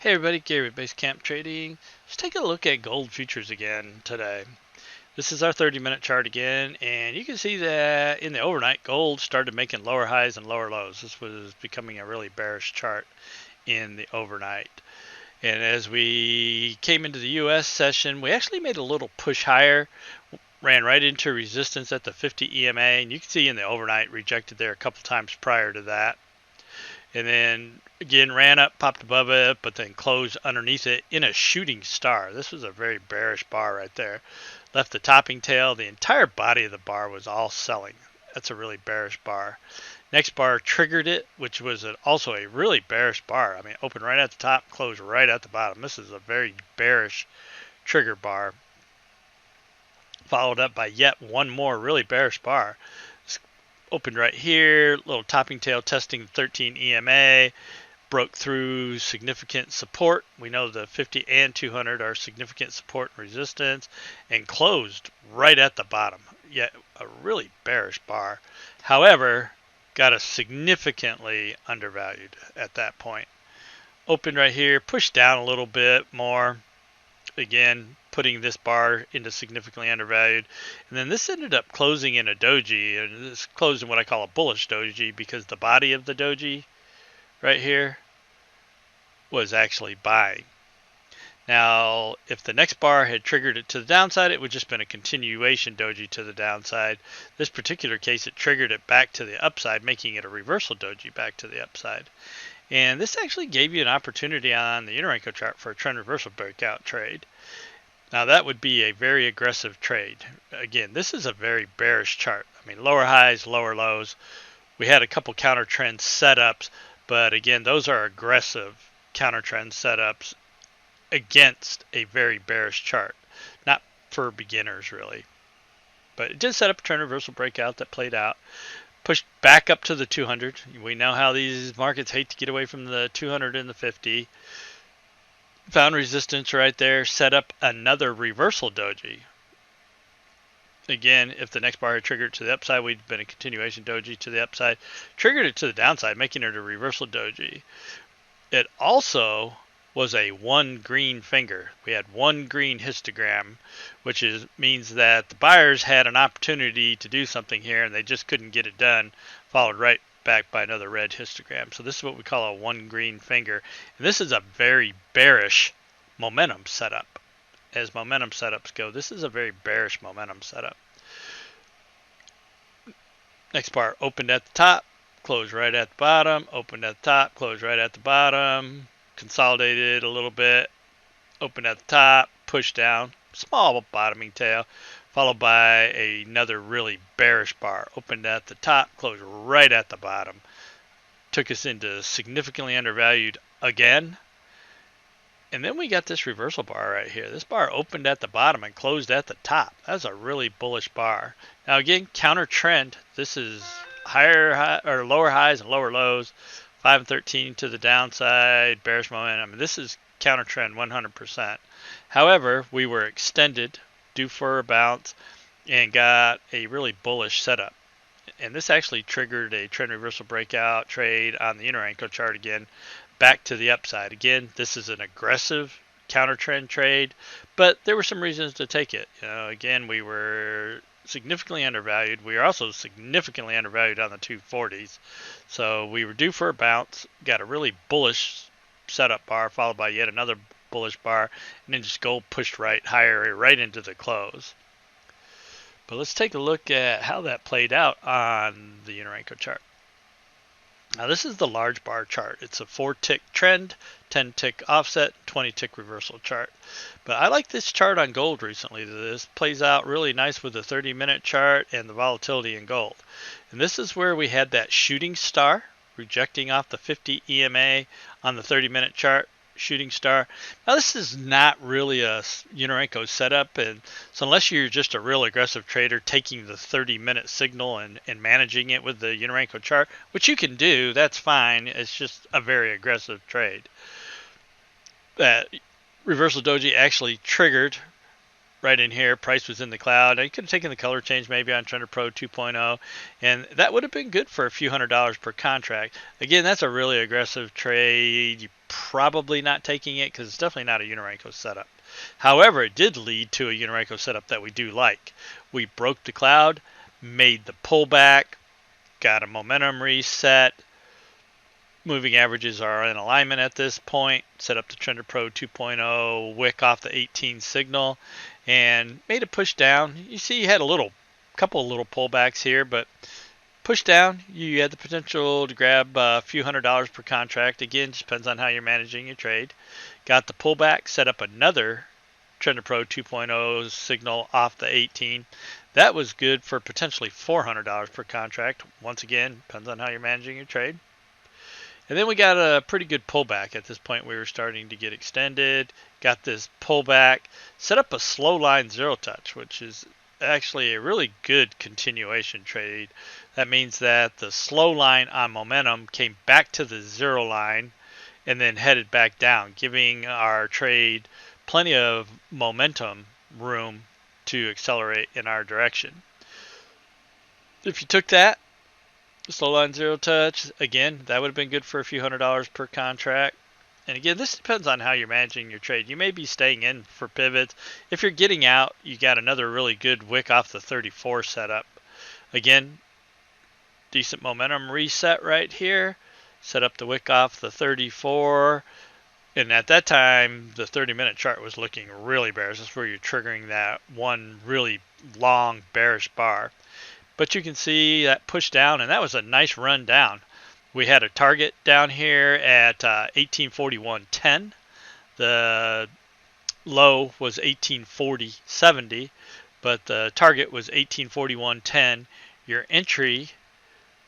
Hey everybody, Gary with Basecamp Trading. Let's take a look at gold futures again today. This is our 30-minute chart again, and you can see that in the overnight, gold started making lower highs and lower lows. This was becoming a really bearish chart in the overnight. And as we came into the US session, we actually made a little push higher, ran right into resistance at the 50 EMA, and you can see in the overnight rejected there a couple times prior to that. And then again ran up, popped above it, but then closed underneath it in a shooting star. This was a very bearish bar right there. Left the topping tail. The entire body of the bar was all selling. That's a really bearish bar. Next bar triggered it, which was also a really bearish bar. I mean, opened right at the top, closed right at the bottom. This is a very bearish trigger bar. Followed up by yet one more really bearish bar. Opened right here, little topping tail testing 13 EMA, broke through significant support. We know the 50 and 200 are significant support and resistance, and closed right at the bottom. Yet a really bearish bar. However, got us significantly undervalued at that point. Opened right here, pushed down a little bit more. Again, putting this bar into significantly undervalued. And then this ended up closing in a doji, and this closed in what I call a bullish doji because the body of the doji right here was actually buying. Now, if the next bar had triggered it to the downside, it would just been a continuation doji to the downside. This particular case, it triggered it back to the upside, making it a reversal doji back to the upside. And this actually gave you an opportunity on the Interenko chart for a trend reversal breakout trade. Now that would be a very aggressive trade. Again, this is a very bearish chart. I mean, lower highs, lower lows. We had a couple counter trend setups, but again, those are aggressive counter trend setups against a very bearish chart. Not for beginners really. But it did set up a trend reversal breakout that played out. Pushed back up to the 200. We know how these markets hate to get away from the 200 and the 50. Found resistance right there. Set up another reversal doji. Again, if the next bar had triggered to the upside, we'd been a continuation doji to the upside. Triggered it to the downside, making it a reversal doji. It also was a one green finger. We had one green histogram, which means that the buyers had an opportunity to do something here and they just couldn't get it done, followed right back by another red histogram. So this is what we call a one green finger. And this is a very bearish momentum setup. As momentum setups go, this is a very bearish momentum setup. Next bar opened at the top, closed right at the bottom, opened at the top, closed right at the bottom. Consolidated a little bit, opened at the top, pushed down, small bottoming tail, followed by another really bearish bar. Opened at the top, closed right at the bottom. Took us into significantly undervalued again. And then we got this reversal bar right here. This bar opened at the bottom and closed at the top. That's a really bullish bar. Now again, counter trend. This is lower highs and lower lows. 5 and 13 to the downside, bearish momentum. This is counter trend 100%. However, we were extended, due for a bounce, and got a really bullish setup. And this actually triggered a trend reversal breakout trade on the Interenko chart again, back to the upside. Again, this is an aggressive counter trend trade, but there were some reasons to take it. Again, we were significantly undervalued. We are also significantly undervalued on the 240s. So we were due for a bounce, got a really bullish setup bar, followed by yet another bullish bar, and then just gold pushed right higher, right into the close. But let's take a look at how that played out on the Interenko chart. Now this is the large bar chart. It's a 4-tick trend, 10-tick offset, 20-tick reversal chart. But I like this chart on gold recently. This plays out really nice with the 30-minute chart and the volatility in gold. And this is where we had that shooting star, rejecting off the 50 EMA on the 30-minute chart, shooting star. Now this is not really a Interenko setup, and so unless you're just a real aggressive trader taking the 30-minute signal and managing it with the Interenko chart, which you can do, that's fine. It's just a very aggressive trade. That reversal doji actually triggered right in here. Price was in the cloud. Now, you could have taken the color change maybe on Trender Pro 2.0, and that would have been good for a few $100s per contract. Again, that's a really aggressive trade. You're probably not taking it because it's definitely not a Unirenko setup. However, it did lead to a Unirenko setup that we do like. We broke the cloud, made the pullback, got a momentum reset. Moving averages are in alignment at this point. Set up the Trender Pro 2.0 wick off the 18 signal and made a push down. You see you had a couple of little pullbacks here, but push down, you had the potential to grab a few $100s per contract. Again, just depends on how you're managing your trade. Got the pullback, set up another Trender Pro 2.0 signal off the 18. That was good for potentially $400 per contract. Once again, depends on how you're managing your trade. And then we got a pretty good pullback. At this point, we were starting to get extended. Got this pullback, set up a slow line zero touch, which is actually a really good continuation trade. That means that the slow line on momentum came back to the zero line and then headed back down, giving our trade plenty of momentum room to accelerate in our direction. If you took that, slow line zero touch, again, that would have been good for a few $100s per contract. And again, this depends on how you're managing your trade. You may be staying in for pivots. If you're getting out, you got another really good wick off the 34 setup. Again, decent momentum reset right here. Set up the wick off the 34. And at that time, the 30-minute chart was looking really bearish. That's where you're triggering that one really long bearish bar. But you can see that push down, and that was a nice run down. We had a target down here at 1841.10. The low was 1840.70, but the target was 1841.10. Your entry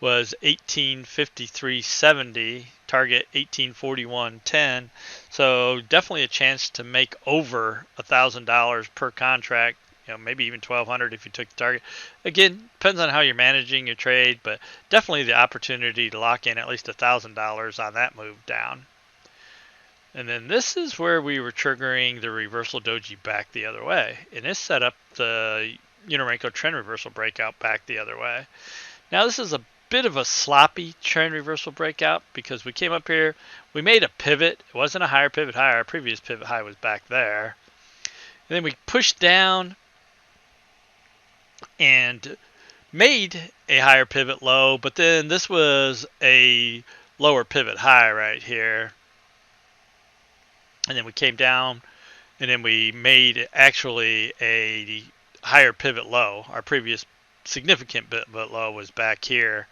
was 1853.70, target 1841.10. So definitely a chance to make over $1,000 per contract. Maybe even $1,200 if you took the target. Again, depends on how you're managing your trade, but definitely the opportunity to lock in at least $1,000 on that move down. And then this is where we were triggering the reversal doji back the other way. And this set up the Unirenko trend reversal breakout back the other way. Now this is a bit of a sloppy trend reversal breakout because we came up here, we made a pivot. It wasn't a higher pivot high. Our previous pivot high was back there. And then we pushed down and made a higher pivot low, but then this was a lower pivot high right here. And then we came down, and then we made actually a higher pivot low. Our previous significant pivot low was back here.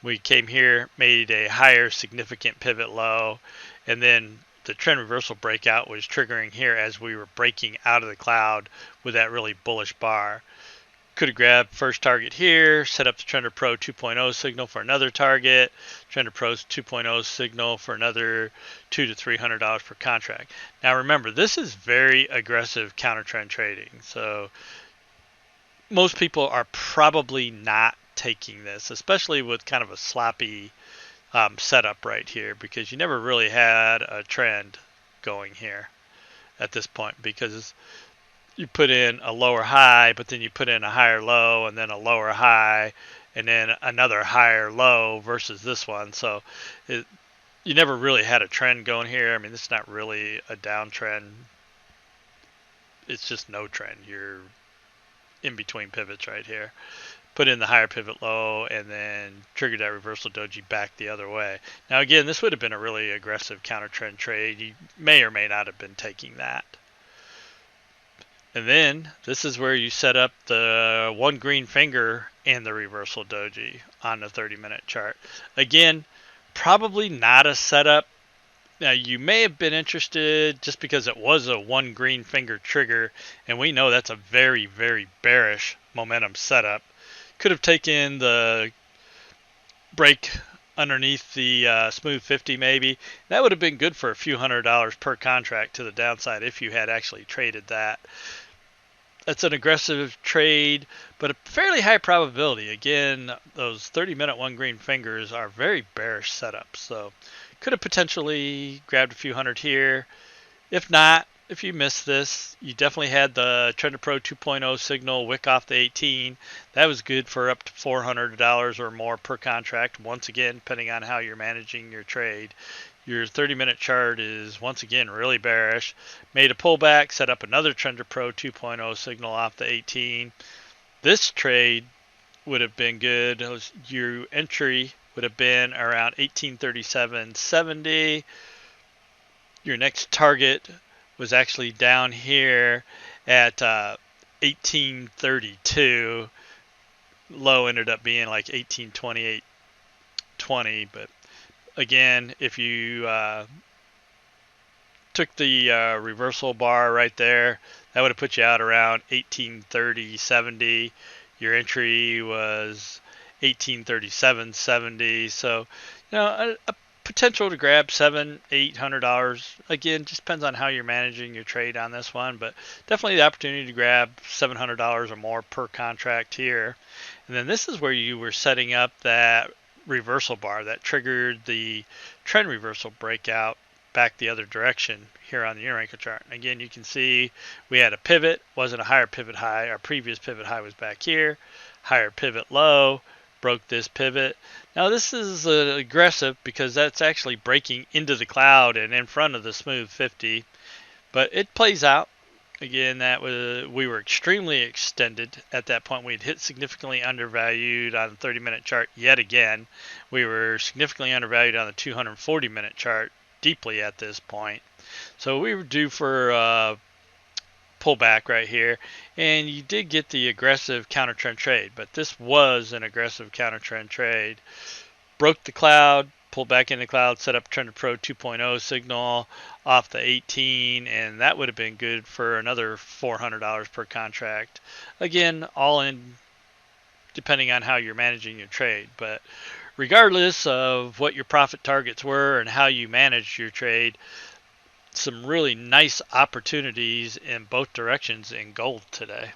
We came here, made a higher significant pivot low, and then the trend reversal breakout was triggering here as we were breaking out of the cloud with that really bullish bar. Could have grabbed first target here, set up the Trender Pro 2.0 signal for another target, Trender Pro's 2.0 signal for another $200 to $300 per contract. Now remember, this is very aggressive counter trend trading, so most people are probably not taking this, especially with kind of a sloppy setup right here, because you never really had a trend going here at this point, because you put in a lower high, but then you put in a higher low, and then a lower high, and then another higher low versus this one. So you never really had a trend going here. I mean, this is not really a downtrend. It's just no trend. You're in between pivots right here. Put in the higher pivot low, and then triggered that reversal doji back the other way. Now, again, this would have been a really aggressive counter trend trade. You may or may not have been taking that. And then this is where you set up the one green finger and the reversal doji on the 30-minute chart. Again, probably not a setup. Now, you may have been interested just because it was a one green finger trigger, and we know that's a very, very bearish momentum setup. Could have taken the break underneath the smooth 50 maybe. That would have been good for a few $100 per contract to the downside if you had actually traded that. That's an aggressive trade, but a fairly high probability. Again, those 30-minute one green fingers are very bearish setups, so could have potentially grabbed a few hundred here. If not, if you missed this, you definitely had the Trend Pro 2.0 signal wick off the 18. That was good for up to $400 or more per contract. Once again, depending on how you're managing your trade. Your 30-minute chart is once again really bearish. Made a pullback, set up another Trend Pro 2.0 signal off the 18. This trade would have been good. Your entry would have been around 1837.70. Your next target was actually down here at 1832. Low ended up being like 1828.20. But again, if you took the reversal bar right there, that would have put you out around 1830.70. Your entry was 1837.70. So, a potential to grab $700-800. Again, just depends on how you're managing your trade on this one, but definitely the opportunity to grab $700 or more per contract here. And then this is where you were setting up that reversal bar that triggered the trend reversal breakout back the other direction here on the Uniranker chart. And again, you can see we had a pivot, wasn't a higher pivot high. Our previous pivot high was back here, higher pivot low, broke this pivot. Now this is aggressive because that's actually breaking into the cloud and in front of the smooth 50, but it plays out. Again, we were extremely extended at that point. We'd hit significantly undervalued on the 30-minute chart yet again. We were significantly undervalued on the 240-minute chart deeply at this point. So we were due for pullback right here, and you did get the aggressive counter trend trade, but this was an aggressive counter trend trade. Broke the cloud, pulled back into the cloud, set up Trend Pro 2.0 signal off the 18, and that would have been good for another $400 per contract. Again, all in depending on how you're managing your trade, but regardless of what your profit targets were and how you managed your trade, some really nice opportunities in both directions in gold today.